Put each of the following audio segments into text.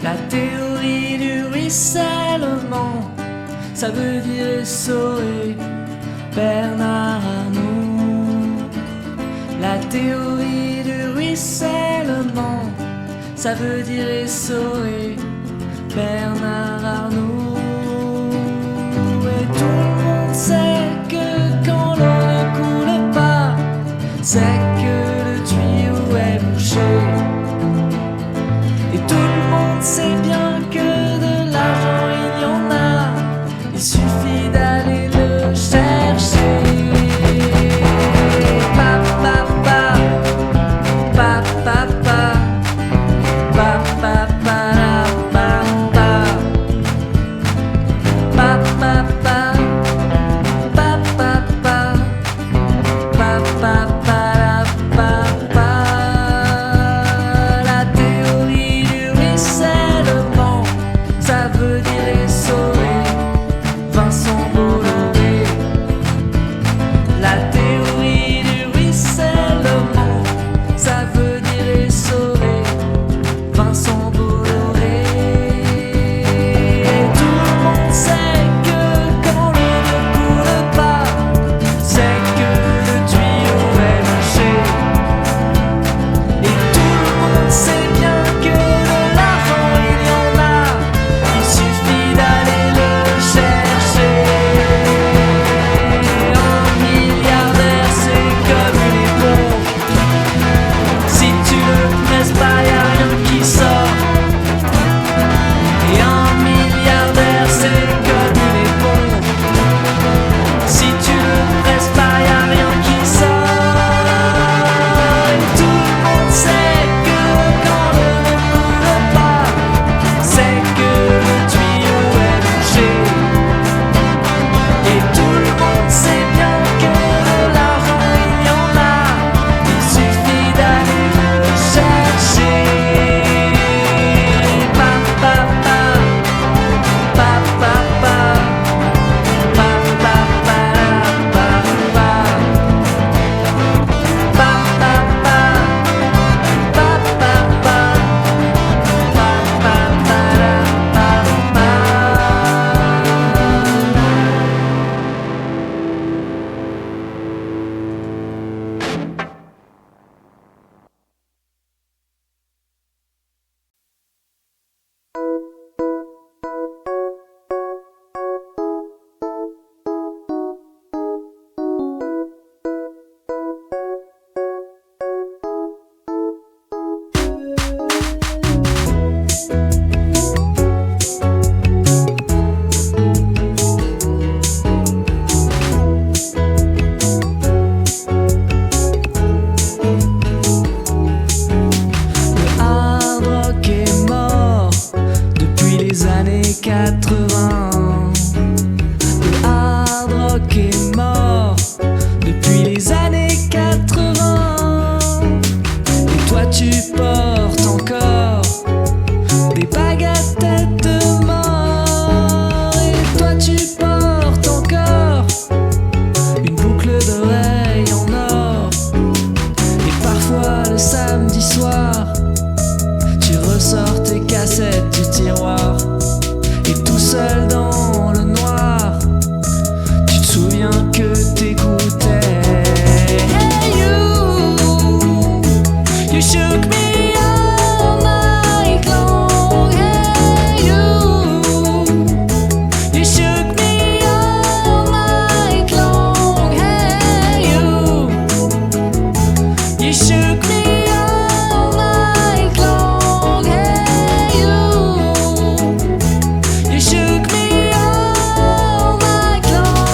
La théorie du ruissellement, ça veut dire essorer Bernard Arnault. La théorie du ruissellement, ça veut dire essorer Bernard Arnault. Et tout le monde sait que quand l'eau ne coule pas, c'est que le tuyau est bouché. Et tout le monde sait bien que de l'argent il y en a, il suffit d'aller le chercher. Pa pa pa, pa pa pa, pa pa pa la pa pa, pa pa pa, pa pa pa, pa pa pa la pa pa. La théorie du ruissellement, ça veut dire essorer Vincent Bolloré. La théorie du ruissellement, ça veut dire essorer Vincent Bolloré. Et tout le monde sait que quand l'eau ne coule pas, c'est que le tuyau est bouché. Et tout le monde sait bien que de l'argent il y en a, il suffit d'aller le chercher. Un milliardaire c'est comme une éponge, si tu le presses pas y'a rien qui sort. Et un milliardaire c'est comme une éponge, si tu le presses pas y'a rien qui sort. Et tout le monde sait que quand l'eau ne coule pas, c'est que le tuyau est bouché. Et tout le monde sait bien que de l'argent il y en a, il suffit d'aller le chercher. Pa pa pa, pa pa pa, pa pa pa la pa pa, pa pa pa, pa pa pa, pa pa pa la pa pa. Le hard rock est mort depuis les années 80. Le hard rock est mort depuis les années 80. Et toi tu portes encore des bagues à tête de mort. Et toi tu portes encore une boucle d'oreille en or. Et parfois le samedi soir, tu ressors tes cassettes du tiroir. Et tout seul dans le noir, tu te souviens que t'écoutais Hey you shook me all night long. Hey you shook me all night long. Hey you shook me all night long. Hey you shook me all night long.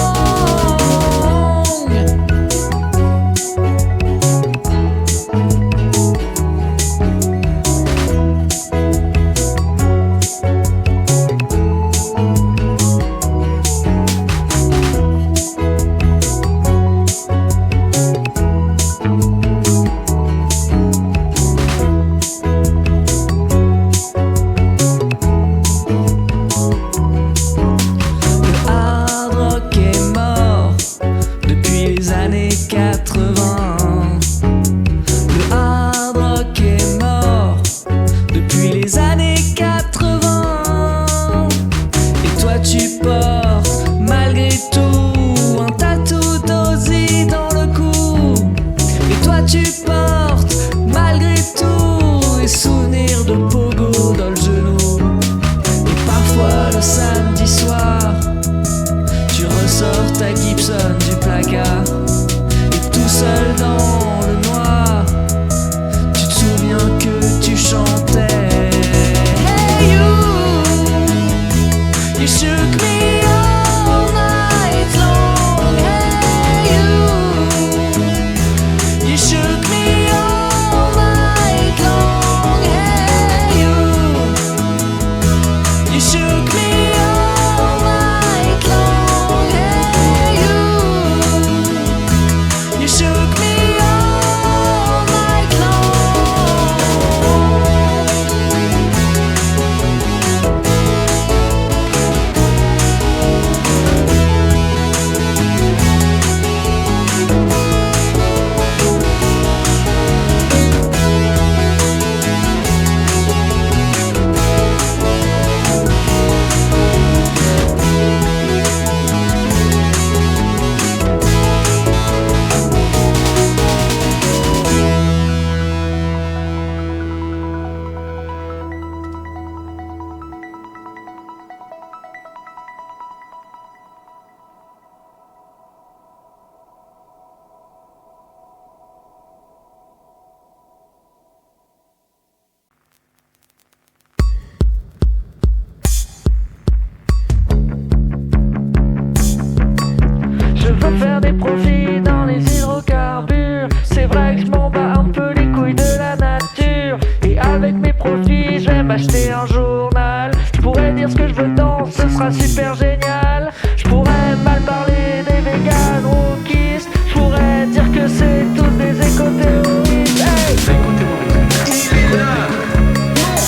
c'est vrai que je m'en bats un peu les couilles de la nature. Et avec mes profits, je vais m'acheter un journal. Je pourrais dire ce que je veux dedans, ce sera super génial. Je pourrais mal parler des véganes wokistes. Je pourrais dire que c'est tous des éco-terroristes. Hey! L'éco-terrorisme, il est là.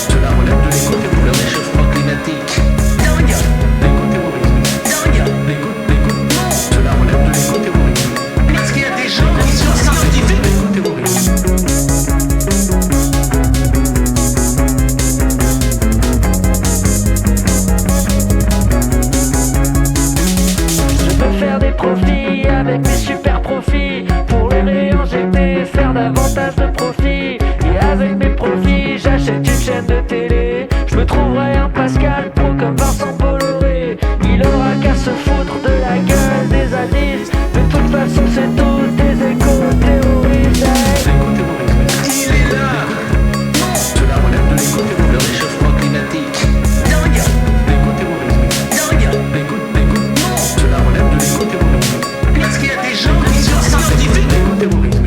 Cela relève de l'éco-terrorisme, le réchauffement climatique. L'éco-terrorisme, cela relève de l'éco-terrorisme. Parce qu'il y a des gens qui sont scientifiques. L'éco-terrorisme. Je peux faire des profits avec mes super profits. Pour les réinjecter, faire davantage de profits. Et avec mes profits, j'achète une chaîne de télé. Je me trouverai un Pascal Pro comme Vincent Bolloré. Il aura qu'à se foutre de la gueule des zadistes. De toute façon, c'est tous des éco-terroristes. Hey! L'éco-terrorisme, il est là. Cela relève de l'éco-terrorisme, le réchauffement climatique. L'éco-terrorisme, cela relève de l'éco-terrorisme. Parce qu'il y a des gens qui sont scientifiques. L'éco-terrorisme.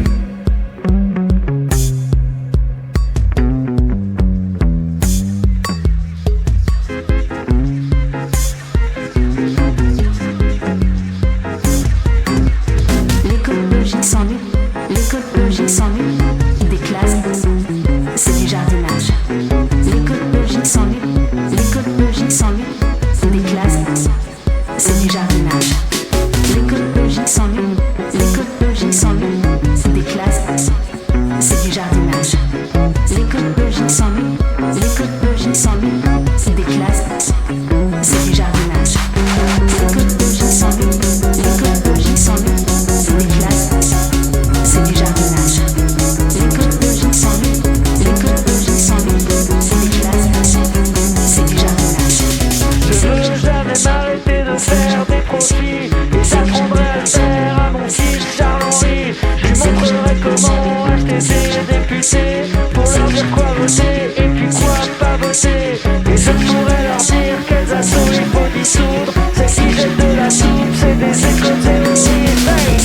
L'écologie s'ennuie, l'écologie s'ennuie des classes, c'est du jardinage. L'écologie s'ennuie, l'écologie s'ennuie des classes, c'est du jardinage. L'écologie s'ennuie, l'écologie s'ennuie des classes, c'est du jardinage. L'écologie s'ennuie, l'écologie s'ennuie des classes, c'est du jardinage. L'écologie s'ennuie, l'écologie s'ennuie des classes, c'est du jardinage. L'écologie s'ennuie, l'écologie s'ennuie des classes, c'est du jardinage. Je veux jamais m'arrêter de faire des profits. Et j'apprendrai à le faire à mon fils Charles-Henri. Je lui montrerai comment acheter des députés, pour leur dire quoi voter et puis quoi pas voter. Et je pourrais leur dire quels assauts il faut dissoudre. Celles qui jettent de la soupe, c'est des éco-terroristes. Hey!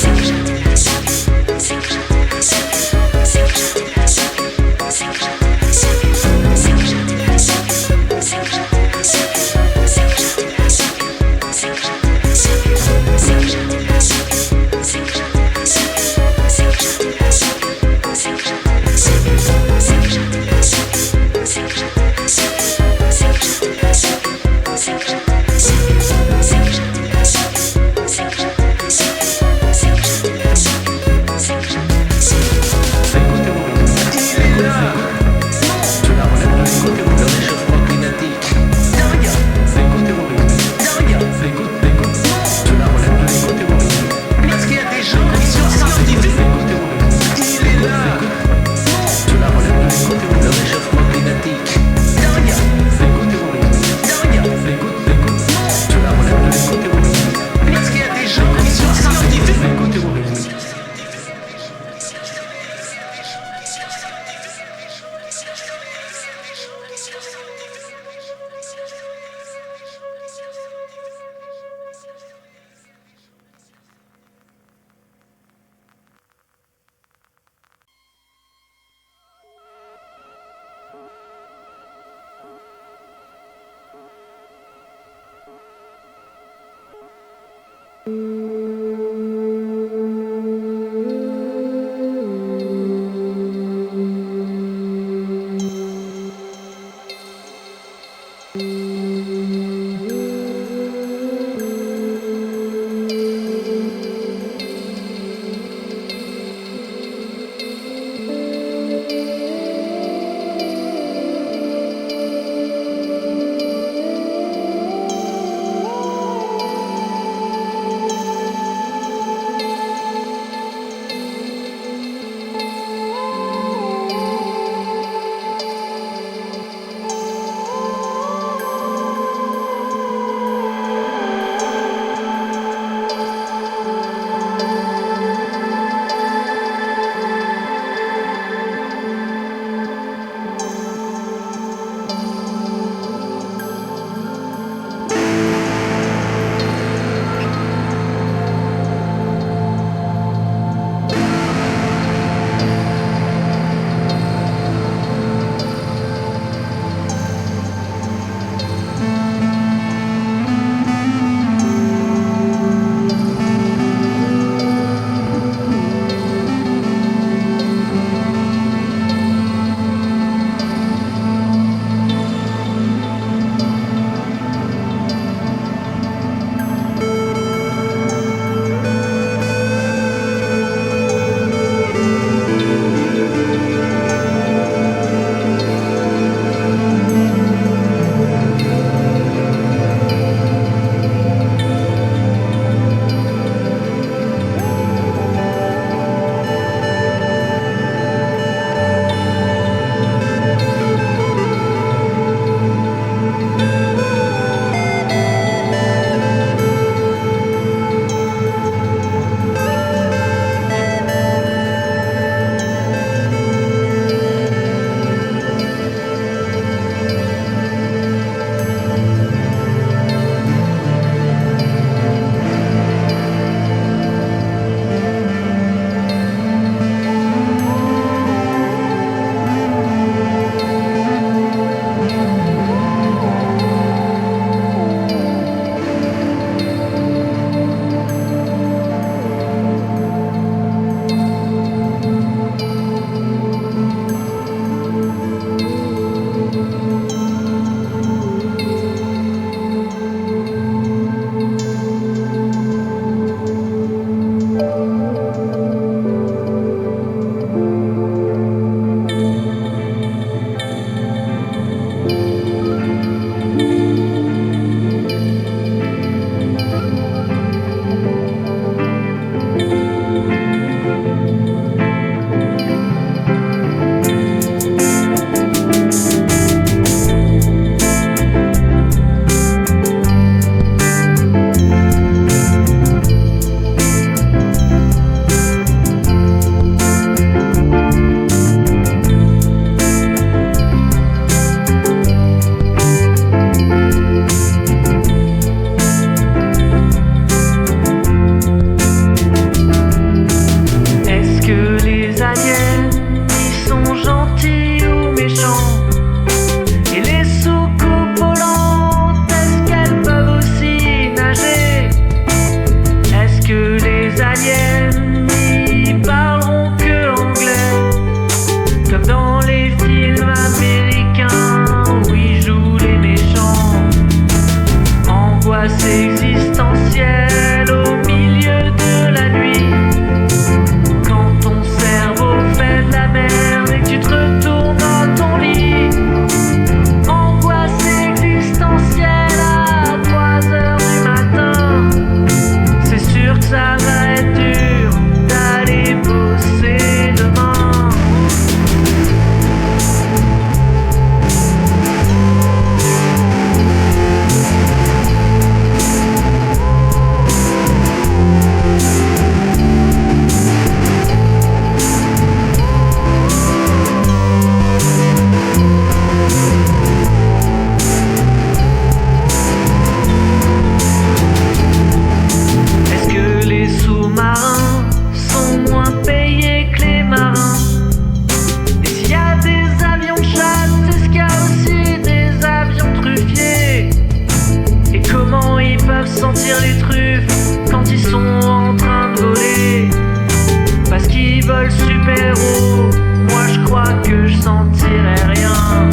héros, moi je crois que je sentirai rien.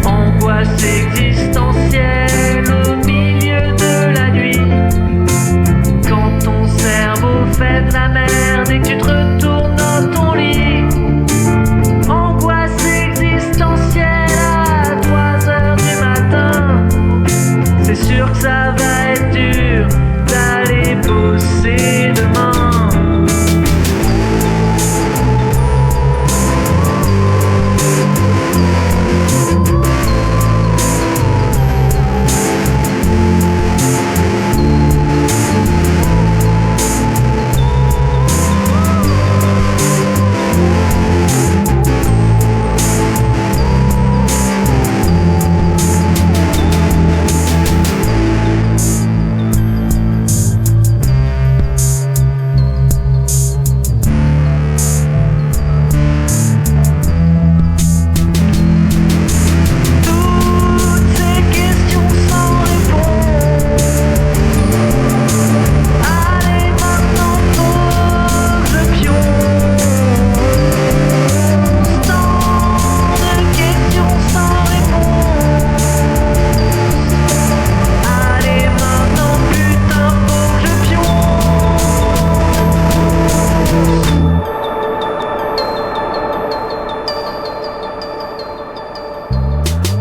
Angoisse existentielle au milieu de la nuit. Quand ton cerveau fait de la merde et que tu te retournes dans ton lit. Angoisse existentielle à 3h du matin. C'est sûr que ça va être dur d'aller bosser demain.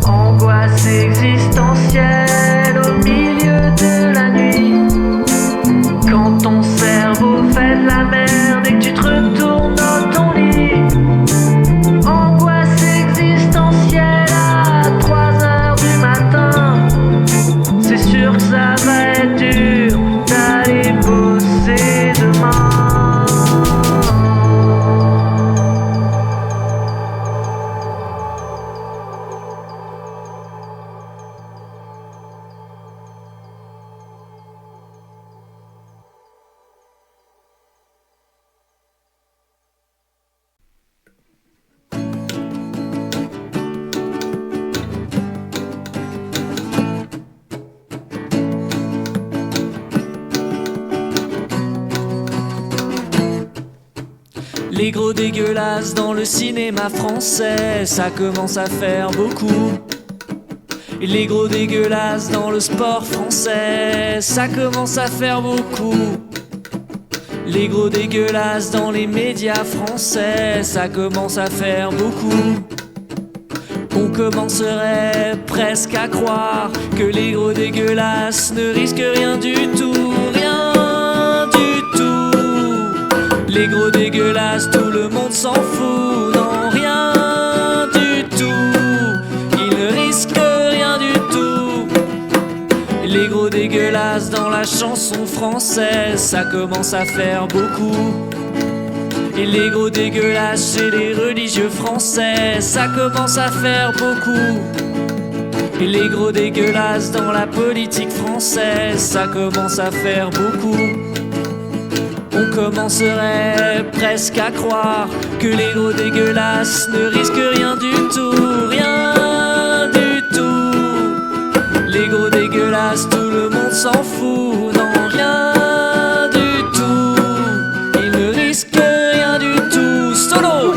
Angoisse existentielle au milieu de la nuit. Quand ton cerveau fait de la merde et que tu te retournes dans ton lit. Angoisse existentielle à 3h du matin. C'est sûr que ça va être dur d'aller bosser demain. Les gros dégueulasses dans le cinéma français, ça commence à faire beaucoup. Les gros dégueulasses dans le sport français, ça commence à faire beaucoup. Les gros dégueulasses dans les médias français, ça commence à faire beaucoup. On commencerait presque à croire que les gros dégueulasses ne risquent rien du tout, rien du tout. Les gros dégueulasses, tout le monde s'en fout, non, rien du tout. Ils ne risquent rien du tout. Les gros dégueulasses dans la chanson française, ça commence à faire beaucoup. Et les gros dégueulasses chez les religieux français, ça commence à faire beaucoup. Et les gros dégueulasses dans la politique française, ça commence à faire beaucoup. On commencerait presque à croire que les gros dégueulasses ne risquent rien du tout, rien du tout. Les gros dégueulasses, tout le monde s'en fout, non, rien du tout. Ils ne risquent rien du tout, solo.